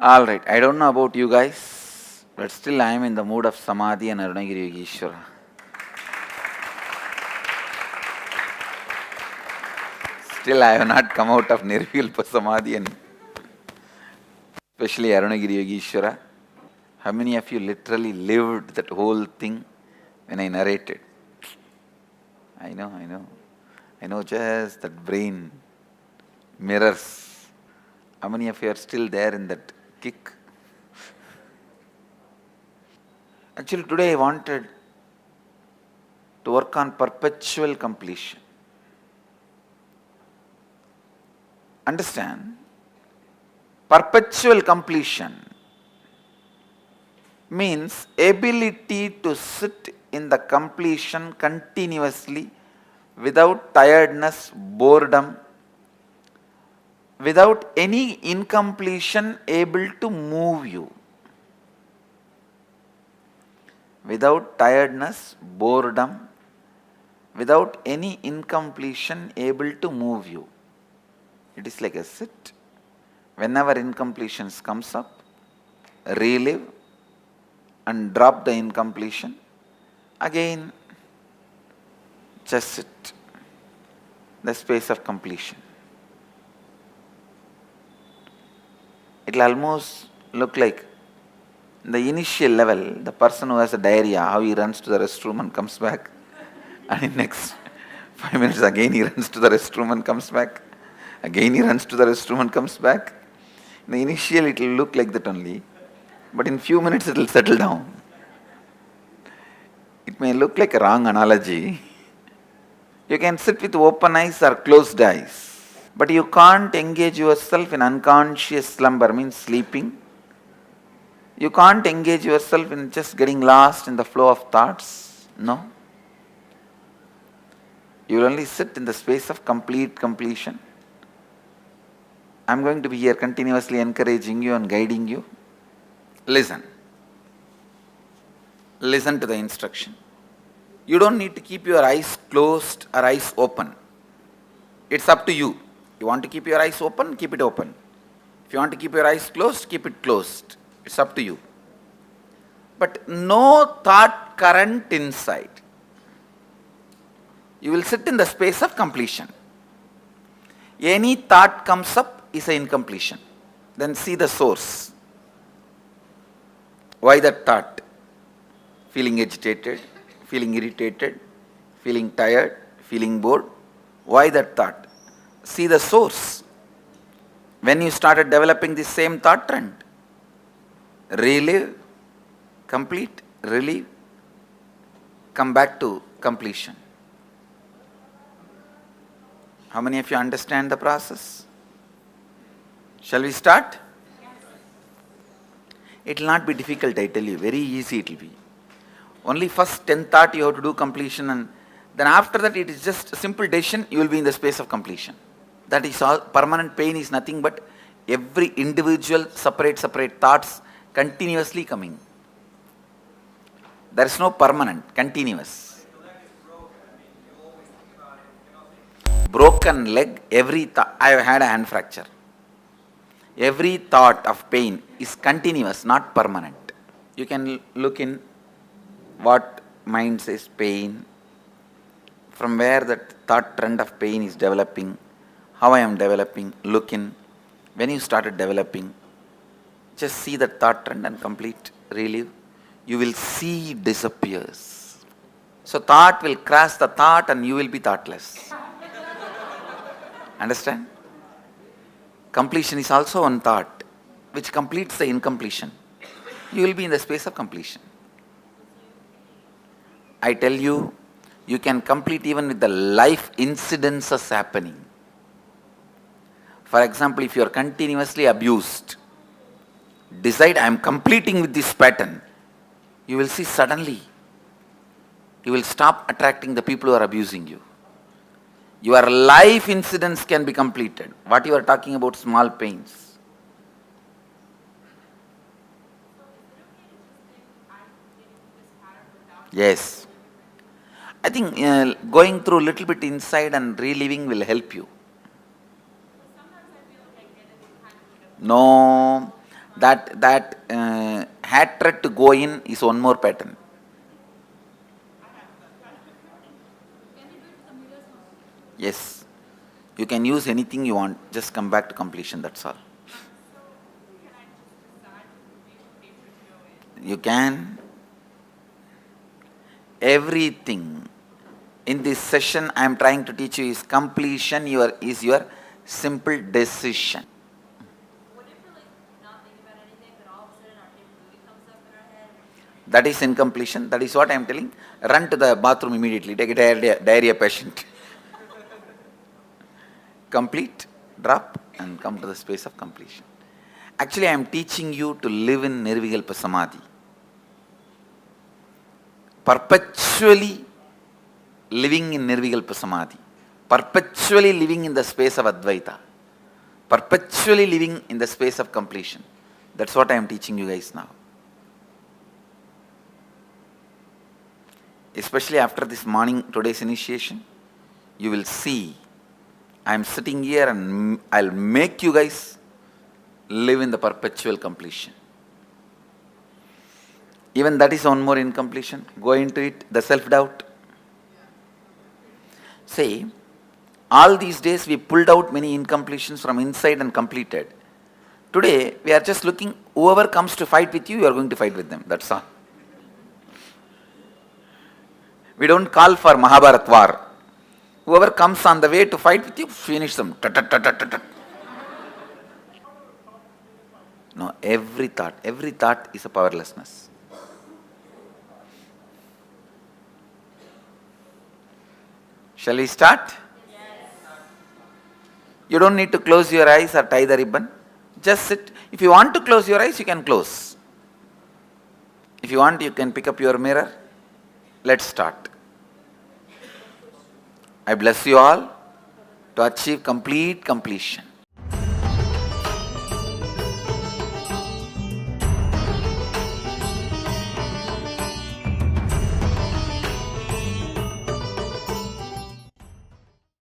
Alright, I don't know about you guys, but still I am in the mood of Samadhi and Arunagiri Yogeshwara. Still I have not come out of Nirvikalpa Samadhi and especially Arunagiri Yogeshwara. How many of you literally lived that whole thing when I narrated? I know. I know just that brain mirrors. How many of you are still there in that kick? Actually, today I wanted to work on perpetual completion. Understand? Perpetual completion means ability to sit in the completion continuously without tiredness, boredom, without any incompletion able to move you. Without tiredness, boredom, without any incompletion able to move you. It is like a sit. Whenever incompletions comes up, relive and drop the incompletion. Again, just sit. The space of completion. It will almost look like the initial level, the person who has a diarrhea, how he runs to the restroom and comes back. And in next 5 minutes again he runs to the restroom and comes back. Again he runs to the restroom and comes back. In the initial it will look like that only. But in few minutes it will settle down. It may look like a wrong analogy. You can sit with open eyes or closed eyes. But you can't engage yourself in unconscious slumber, means sleeping. You can't engage yourself in just getting lost in the flow of thoughts. No. You will only sit in the space of complete completion. I am going to be here continuously encouraging you and guiding you. Listen. Listen to the instruction. You don't need to keep your eyes closed or eyes open. It's up to you. You want to keep your eyes open, keep it open. If you want to keep your eyes closed, keep it closed. It's up to you. But no thought current inside. You will sit in the space of completion. Any thought comes up is an incompletion. Then see the source. Why that thought? Feeling agitated, feeling irritated, feeling tired, feeling bored. Why that thought? See the source. When you started developing the same thought trend, relive, complete, relieve, come back to completion. How many of you understand the process? Shall we start? Yes. It will not be difficult, I tell you. Very easy it will be. Only first 10 thought you have to do completion, and then after that it is just a simple decision, you will be in the space of completion. That is all. Permanent pain is nothing but every individual separate thoughts continuously coming. There is no permanent, continuous. Broken leg, every thought. I have had a hand fracture. Every thought of pain is continuous, not permanent. You can look in what mind says pain, from where that thought trend of pain is developing, how I am developing, look in. When you started developing, just see that thought trend and complete, relive. You will see it disappears. So thought will crash the thought and you will be thoughtless. Understand? Completion is also one thought which completes the incompletion. You will be in the space of completion. I tell you, you can complete even with the life incidences happening. For example, if you are continuously abused, decide I am completing with this pattern. You will see suddenly, you will stop attracting the people who are abusing you. Your life incidents can be completed. What you are talking about, small pains. Yes. I think going through a little bit inside and reliving will help you. No, That hatred to go in is one more pattern. Yes. You can use anything you want. Just come back to completion. That's all. You can. Everything in this session I am trying to teach you is completion is your simple decision. What if we're like not thinking about anything, but all of a sudden our favorite movie comes up in our head? That is incompletion. That is what I am telling. Run to the bathroom immediately. Take a diarrhea patient. Complete, drop, and come to the space of completion. Actually, I am teaching you to live in Nirvikalpa Samadhi. Perpetually living in Nirvikalpa Samadhi. Perpetually living in the space of Advaita. Perpetually living in the space of completion. That's what I am teaching you guys now. Especially after this morning, today's initiation, you will see I am sitting here and I'll make you guys live in the perpetual completion. Even that is one more incompletion. Go into it, the self-doubt. See, all these days we pulled out many incompletions from inside and completed. Today we are just looking, whoever comes to fight with you, you are going to fight with them. That's all. We don't call for Mahabharat war. Whoever comes on the way to fight with you, finish them. No, every thought is a powerlessness. Shall we start? Yes. You don't need to close your eyes or tie the ribbon. Just sit. If you want to close your eyes, you can close. If you want, you can pick up your mirror. Let's start. I bless you all to achieve complete completion.